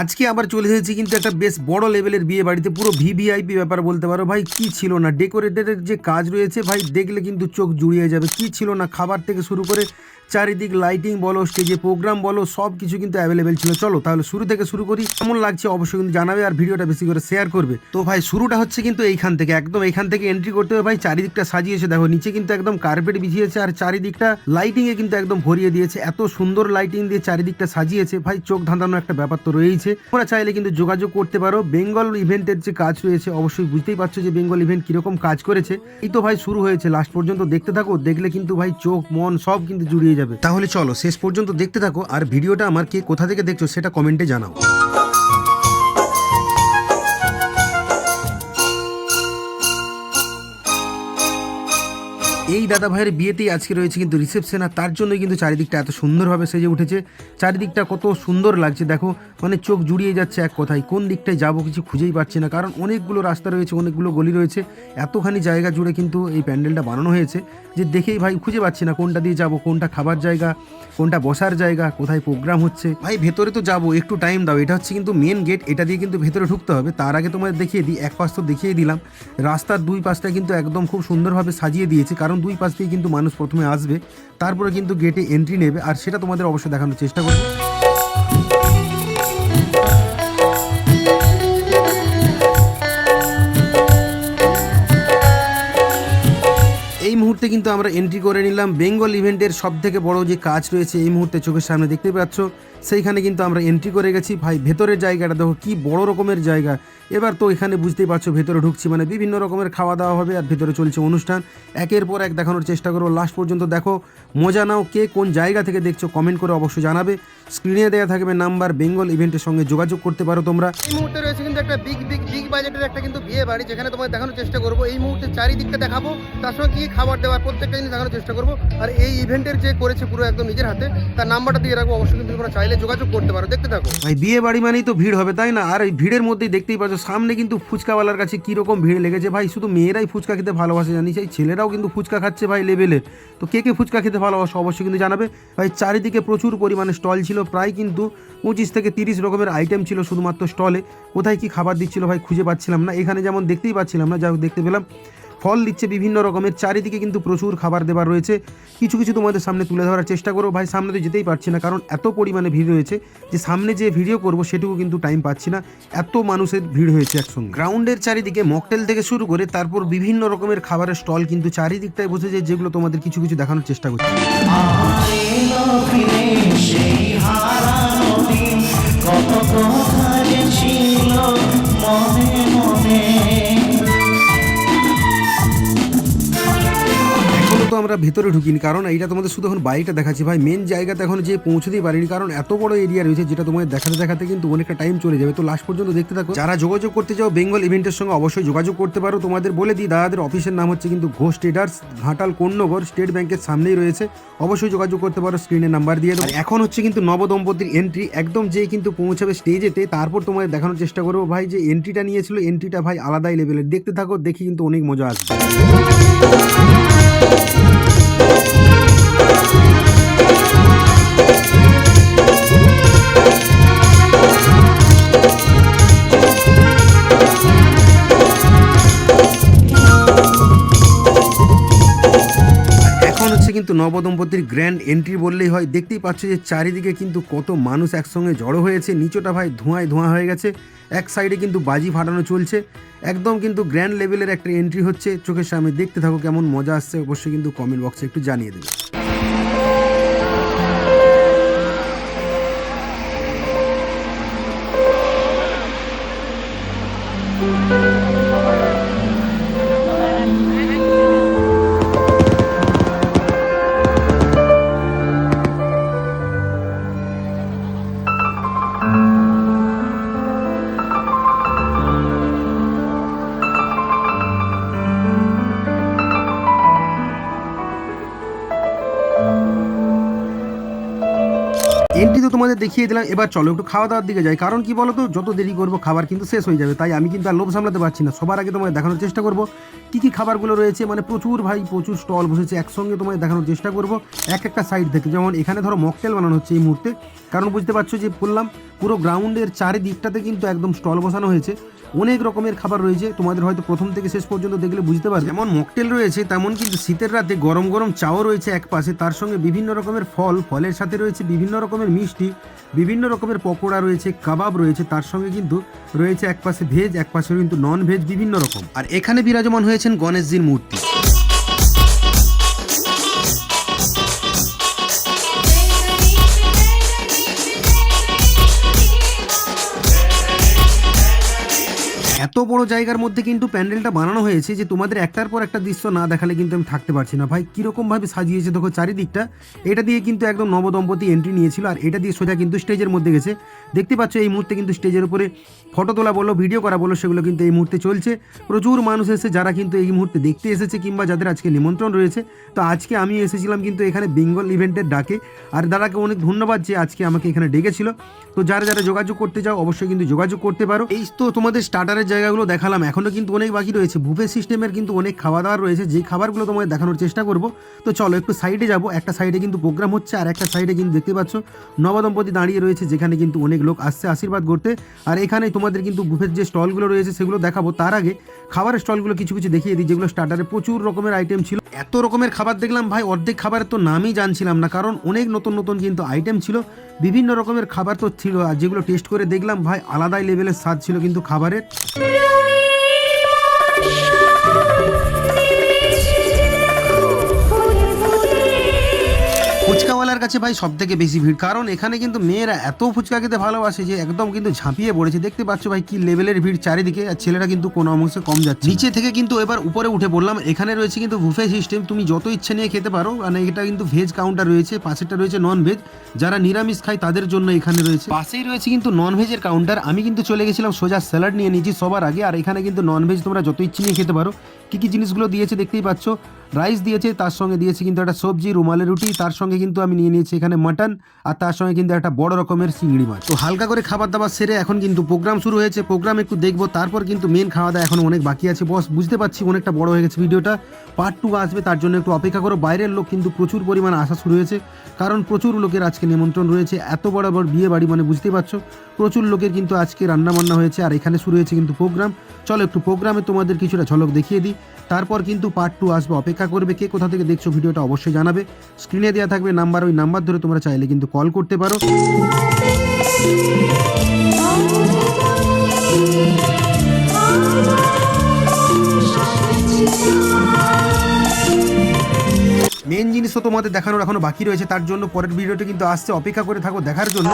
আজকে আবার চলে এসেছি কিন্তু একটা বেশ বড় লেভেলের বিয়ে বাড়িতে, পুরো ভিভিআইপি ব্যাপার বলতে পারো ভাই। কি ছিল না ডেকোরেটের যে কাজ রয়েছে ভাই, দেখলে কিন্তু চোখ জুড়িয়ে যাবে। কি ছিল না, খাবার থেকে শুরু করে চারিদিক লাইটিং বলো, স্টেজে প্রোগ্রাম বলো, সব কিছু কিন্তু অ্যাভেলেবেল ছিল। চলো তাহলে শুরু থেকে শুরু করি। কেমন লাগছে অবশ্যই কিন্তু জানাবে, আর ভিডিওটা বেশি করে শেয়ার করবে। তো ভাই শুরুটা হচ্ছে কিন্তু এইখান থেকে, একদম এইখান থেকে এন্ট্রি করতে হবে ভাই। চারিদিকটা সাজিয়েছে দেখো, নিচে কিন্তু একদম কার্পেট বিছিয়েছে, আর চারিদিকটা লাইটিং এ কিন্তু একদম ভরিয়ে দিয়েছে। এত সুন্দর লাইটিং দিয়ে চারিদিকটা সাজিয়েছে ভাই, চোখ ধাঁধানো একটা ব্যাপার তো রয়েছে। তোমরা চাইলে কিন্তু যোগাযোগ করতে পারো। বেঙ্গল ইভেন্টের যে কাজ রয়েছে, অবশ্যই বুঝতেই পারছো যে বেঙ্গল ইভেন্ট কিরকম কাজ করেছে। এই তো ভাই শুরু হয়েছে, লাস্ট পর্যন্ত দেখতে থাকো, দেখলে কিন্তু ভাই চোখ মন সব কিন্তু জুড়িয়ে যাবে। তাহলে চলো শেষ পর্যন্ত দেখতে থাকো, আর ভিডিওটা আমার কে কোথা থেকে দেখছো সেটা কমেন্টে জানাও। এই দাদা ভাইয়ের বিয়েতেই আজকে রয়েছে কিন্তু রিসেপশন, আর তার জন্যই কিন্তু চারিদিকটা এত সুন্দরভাবে সেজে উঠেছে। চারিদিকটা কত সুন্দর লাগছে দেখো, মানে চোখ জুড়িয়ে যাচ্ছে এক কথায়। কোন দিকটায় যাবো কিছু খুঁজেই পাচ্ছি না, কারণ অনেকগুলো রাস্তা রয়েছে, অনেকগুলো গলি রয়েছে। এতখানি জায়গা জুড়ে কিন্তু এই প্যান্ডেলটা বানানো হয়েছে যে দেখেই ভাই খুঁজে পাচ্ছি না কোনটা দিয়ে যাব, কোনটা খাবার জায়গা, কোনটা বসার জায়গা, কোথায় প্রোগ্রাম হচ্ছে। ভাই ভেতরে তো যাবো, একটু টাইম দাও। এটা হচ্ছে কিন্তু মেন গেট, এটা দিয়ে কিন্তু ভেতরে ঢুকতে হবে। তার আগে তোমাদের দেখিয়ে দিই, এক পাশ তো দেখিয়ে দিলাম, রাস্তার দুই পাশটা কিন্তু একদম খুব সুন্দরভাবে সাজিয়ে দিয়েছে, কারণ দুই পাশ দিয়ে কিন্তু মানুষ প্রথমে আসবে, তারপরে কিন্তু গেটে এন্ট্রি নেবে, আর সেটা তোমাদের অবশ্যই দেখানোর চেষ্টা করবো। এই মুহূর্তে কিন্তু আমরা এন্ট্রি করে নিলাম বেঙ্গল ইভেন্টের সব থেকে বড় যে কাজ রয়েছে এই মুহূর্তে চোখের সামনে দেখতে পাচ্ছ, সেইখানে কিন্তু আমরা এন্ট্রি করে গেছি। ভাই ভেতরের জায়গাটা দেখো কি বড় রকমের জায়গা। এবার তো এখানে বুঝতেই পারছো ভেতরে ঢুকছি মানে বিভিন্ন রকমের খাওয়া দাওয়া হবে, আর ভেতরে চলছে অনুষ্ঠান। একের পর এক দেখানোর চেষ্টা করো, লাস্ট পর্যন্ত দেখো, মজা নাও। কে কোন জায়গা থেকে দেখছো কমেন্ট করে অবশ্যই জানাবে। স্ক্রিনে দেওয়া থাকবে নাম্বার, বেঙ্গল ইভেন্টের সঙ্গে যোগাযোগ করতে পারো তোমরা। এই মুহূর্তে রয়েছে কিন্তু একটা বিগ বাজেটের একটা কিন্তু বিয়ে বাড়ি, যেখানে তোমায় দেখানোর চেষ্টা করবো। এই মুহূর্তে চারিদিকটা দেখাবো, তার সঙ্গে কি খাবার দেওয়ার প্রত্যেকটা জিনিস দেখানোর চেষ্টা করবো। আর এই ইভেন্টের যে করেছে পুরো একদম নিজের হাতে, তার নাম্বারটা দিয়ে রাখবো, অবশ্যই কিন্তু তোমরা চাইলে যোগাযোগ করতে পারো। দেখতে থাকো ভাই বিয়ে বাড়ি মানেই তো ভিড় হবে তাই না, আর এই ভিড়ের মধ্যেই দেখতেই পাচ্ছ সামনে কিন্তু ফুচকাওয়ালার কাছে কিরকম ভিড় লেগেছে। ভাই শুধু মেয়েরাই ফুচকা খেতে ভালোবাসে জানিস, এই ছেলেরাও কিন্তু ফুচকা খাচ্ছে ভাই লেভেলে। তো কে কে ফুচকা খেতে ভালোবাসো অবশ্যই কিন্তু জানাবে। ভাই চারিদিকে প্রচুর পরিমাণে স্টল ছিল, প্রায় কিন্তু 25 থেকে 30 রকমের আইটেম ছিল শুধুমাত্র স্টলে। কোথায় কি খাবার দিচ্ছিল ভাই খুঁজে পাচ্ছিলাম না, এখানে যেমন দেখতেই পাচ্ছিলাম না, যা দেখতে পেলাম ফল দিচ্ছে বিভিন্ন রকমের। চারিদিকে কিন্তু প্রচুর খাবার দেবার রয়েছে, কিছু কিছু তোমাদের সামনে তুলে ধরার চেষ্টা করো। ভাই সামনে তো যেতেই পারছি না, কারণ এত পরিমাণে ভিড় রয়েছে যে সামনে যে ভিডিও করব সেটুকু কিন্তু টাইম পাচ্ছি না, এত মানুষের ভিড় হয়েছে একসঙ্গে। গ্রাউন্ডের চারিদিকে মকটেল থেকে শুরু করে তারপর বিভিন্ন রকমের খাবারের স্টল কিন্তু চারিদিকটায় বসেছে, যেগুলো তোমাদের কিছু কিছু দেখানোর চেষ্টা করছি। তো আমরা ভেতরে ঢুকিনি, কারণ এইটা তোমাদের শুধু এখন বাড়িটা দেখাচ্ছি। ভাই মেন জায়গাতে এখন যে পৌঁছতেই পারিনি, কারণ এত বড় এরিয়া রয়েছে, যেটা তোমাদের দেখাতে দেখাতে কিন্তু অনেকটা টাইম চলে যাবে। তো লাস্ট পর্যন্ত দেখতে থাকো। যারা যোগাযোগ করতে চাও বেঙ্গল ইভেন্টের সঙ্গে অবশ্যই যোগাযোগ করতে পারো। তোমাদের বলে দিই, দাদাদের অফিসের নাম হচ্ছে কিন্তু ঘোষ ট্রেডার্স, ঘাটাল কোন্নগর, স্টেট ব্যাংকের সামনেই রয়েছে। অবশ্যই যোগাযোগ করতে পারো, স্ক্রিনে নাম্বার দিয়ে দেবো। এখন হচ্ছে কিন্তু নবদম্পতির এন্ট্রি, একদম যেই কিন্তু পৌঁছাবে স্টেজেতে, তারপর তোমাদের দেখানোর চেষ্টা করবো। ভাই যে এন্ট্রিটা নিয়েছিল, এন্ট্রিটা ভাই আলাদাই লেভেলের। দেখতে থাকো, দেখি কিন্তু অনেক মজা আসবে। কিন্তু নবদম্পতির গ্র্যান্ড এন্ট্রি বললেই হয়। দেখতেই পাচ্ছ যে চারিদিকে কিন্তু কত মানুষ একসঙ্গে জড়ো হয়েছে, নিচটা ভাই ধোঁয়ায় ধোঁয়া হয়ে গেছে, এক সাইডে কিন্তু বাজি ফাটানো চলছে। একদম কিন্তু গ্র্যান্ড লেভেলের একটা এন্ট্রি হচ্ছে চোখের সামনে। দেখতে থাকো কেমন মজা আসছে, অবশ্যই কিন্তু কমেন্ট বক্সে একটু জানিয়ে দেবে। তোমাদের দেখিয়ে দিলাম, এবার চলো একটু খাওয়া দাওয়ার দিকে যাই। কারণ কি বলো তো, যত দেরি করবো খাবার কিন্তু শেষ হয়ে যাবে, তাই আমি কিন্তু আর লোভ সামলাতে পারছি না। সবার আগে তোমায় দেখানোর চেষ্টা করবো কী কী খাবারগুলো রয়েছে, মানে প্রচুর স্টল বসেছে, একসঙ্গে তোমায় দেখানোর চেষ্টা করবো এক একটা সাইড থেকে। যেমন এখানে ধরো মকটেল বানানো হচ্ছে এই মুহূর্তে, কারণ বুঝতে পারছো যে বললাম পুরো গ্রাউন্ডের চারিদিকটাতে কিন্তু একদম স্টল বসানো হয়েছে। অনেক রকমের খাবার রয়েছে, তোমাদের হয়তো প্রথম থেকে শেষ পর্যন্ত দেখলে বুঝতে পারবে। যেমন মকটেল রয়েছে তেমন কিন্তু শীতের রাতে গরম গরম চাও রয়েছে এক পাশে, তার সঙ্গে বিভিন্ন রকমের ফলের সাথে রয়েছে বিভিন্ন রকমের মিষ্টি, বিভিন্ন রকমের পকোড়া রয়েছে, কাবাব রয়েছে, তার সঙ্গে কিন্তু রয়েছে এক পাশে ভেজ, এক পাশে কিন্তু নন ভেজ বিভিন্ন রকম। আর এখানে বিরাজমান হয়েছেন গণেশজির মূর্তি। এত বড় জায়গার মধ্যে কিন্তু প্যান্ডেলটা বানানো হয়েছে যে তোমাদের একটার পর একটা দৃশ্য না দেখালে কিন্তু আমি থাকতে পারছি না ভাই। কীরকমভাবে সাজিয়েছে দেখো চারিদিকটা। এটা দিয়ে কিন্তু একদম নবদম্পতি এন্ট্রি নিয়েছিল, আর এটা দিয়ে সোজা কিন্তু স্টেজের মধ্যে গেছে। দেখতে পাচ্ছ এই মুহূর্তে কিন্তু স্টেজের উপরে ফটো তোলা বলো, ভিডিও করা বলো, সেগুলো কিন্তু এই মুহূর্তে চলছে। প্রচুর মানুষ এসেছে যারা কিন্তু এই মুহূর্তে দেখতে এসেছে কিংবা যাদের আজকে নিমন্ত্রণ রয়েছে। তো আজকে আমি এসেছিলাম কিন্তু এখানে বেঙ্গল ইভেন্টের ডাকে, আর দাদাকে অনেক ধন্যবাদ যে আজকে আমাকে এখানে ডেকেছিল। তো যারা যারা যোগাযোগ করতে চাও অবশ্যই কিন্তু যোগাযোগ করতে পারো। এই তো তোমাদের স্টার্টারের জায়গাগুলো দেখালাম, এখনও কিন্তু অনেক বাকি রয়েছে। বুফে সিস্টেমের কিন্তু অনেক খাওয়া দাওয়া রয়েছে, যেই খাবারগুলো তোমাদের দেখানোর চেষ্টা করব। তো চলো একটু সাইডে যাব, একটা সাইডে কিন্তু প্রোগ্রাম হচ্ছে, আর একটা সাইডে কিন্তু দেখতে পাচ্ছ নবদম্পতি দাঁড়িয়ে রয়েছে, যেখানে কিন্তু অনেক লোক আসছে আশীর্বাদ করতে। আর এখানে তোমাদের কিন্তু বুফের যে স্টলগুলো রয়েছে সেগুলো দেখাবো, তার আগে খাবারের স্টলগুলো কিছু কিছু দেখিয়ে দিই, যেগুলো স্টার্টারে প্রচুর রকমের আইটেম ছিল। এত রকমের খাবার দেখলাম ভাই, অর্ধেক খাবারের তো নামই জানছিলাম না, কারণ অনেক নতুন নতুন কিন্তু আইটেম ছিল, বিভিন্ন রকমের খাবার তো ছিল। আর যেগুলো টেস্ট করে দেখলাম ভাই, আলাদাই লেভেলের স্বাদ ছিল কিন্তু খাবারের। ফুচকাওয়ালার কাছে ভাই সব থেকে বেশি ভিড়, কারণ এখানে কিন্তু মেয়েরা এত ফুচকা খেতে ভালোবাসে যে একদম কিন্তু ঝাঁপিয়ে পড়েছে। দেখতে পাচ্ছ ভাই কি লেভেলের ভিড় চারিদিকে, আর ছেলেরা কিন্তু কোনো অংশে কম যাচ্ছে। নিচে থেকে কিন্তু এবার উপরে উঠে পড়লাম। এখানে রয়েছে কিন্তু বুফে সিস্টেম, তুমি যত ইচ্ছে নিয়ে খেতে পারো। মানে এটা কিন্তু ভেজ কাউন্টার রয়েছে, পাশেরটা রয়েছে নন ভেজ, যারা নিরামিষ খায় তাদের জন্য এখানে রয়েছে। পাশেই রয়েছে কিন্তু নন ভেজের কাউন্টার। আমি কিন্তু চলে গেছিলাম সোজা স্যালাড নিয়ে নিয়েছি সবার আগে, আর এখানে কিন্তু নন ভেজ তোমরা যত ইচ্ছে নিয়ে খেতে পারো। কী কী জিনিসগুলো দিয়েছে দেখতেই পাচ্ছ, রাইস দিয়েছে, তার সঙ্গে দিয়েছে কিন্তু একটা সবজি, রুমালের রুটি, তার সঙ্গে কিন্তু আমি নিয়ে নিয়েছি এখানে মাটন, আর তার সঙ্গে কিন্তু একটা বড় রকমের চিংড়ি মাছ। তো হালকা করে খাবার দাবার সেরে এখন কিন্তু প্রোগ্রাম শুরু হয়েছে, প্রোগ্রাম একটু দেখবো, তারপর কিন্তু মেন খাওয়া দাওয়া এখন অনেক বাকি আছে। বস বুঝতে পারছি অনেকটা বড় হয়ে গেছে ভিডিওটা, পার্ট 2 আসবে, তার জন্য একটু অপেক্ষা করো। বাইরের লোক কিন্তু প্রচুর পরিমাণে আসা শুরু হয়েছে, কারণ প্রচুর লোকের আজকে নিমন্ত্রণ রয়েছে। এত বড় বড় বিয়ে বাড়ি, মানে বুঝতেই পারছো প্রচুর লোকের কিন্তু আজকে রান্নাবান্না হয়েছে, আর এখানে শুরু হয়েছে কিন্তু প্রোগ্রাম। চলো একটু প্রোগ্রামে তোমাদের কিছুটা ঝলক দেখিয়ে দিই, তারপর কিন্তু পার্ট 2 আসবে। অপেক্ষা করবে। কে কোথা থেকে দেখছো ভিডিওটা অবশ্যই জানাবে। স্ক্রিনে দেওয়া থাকবে নাম্বার, ওই নাম্বার ধরে তোমরা চাইলে কিন্তু কল করতে পারো। মেন জিনিস তো তোমাদের দেখানোর এখনো বাকি রয়েছে, তার জন্য পরের ভিডিওটা কিন্তু আসছে, অপেক্ষা করে থাকো দেখার জন্য।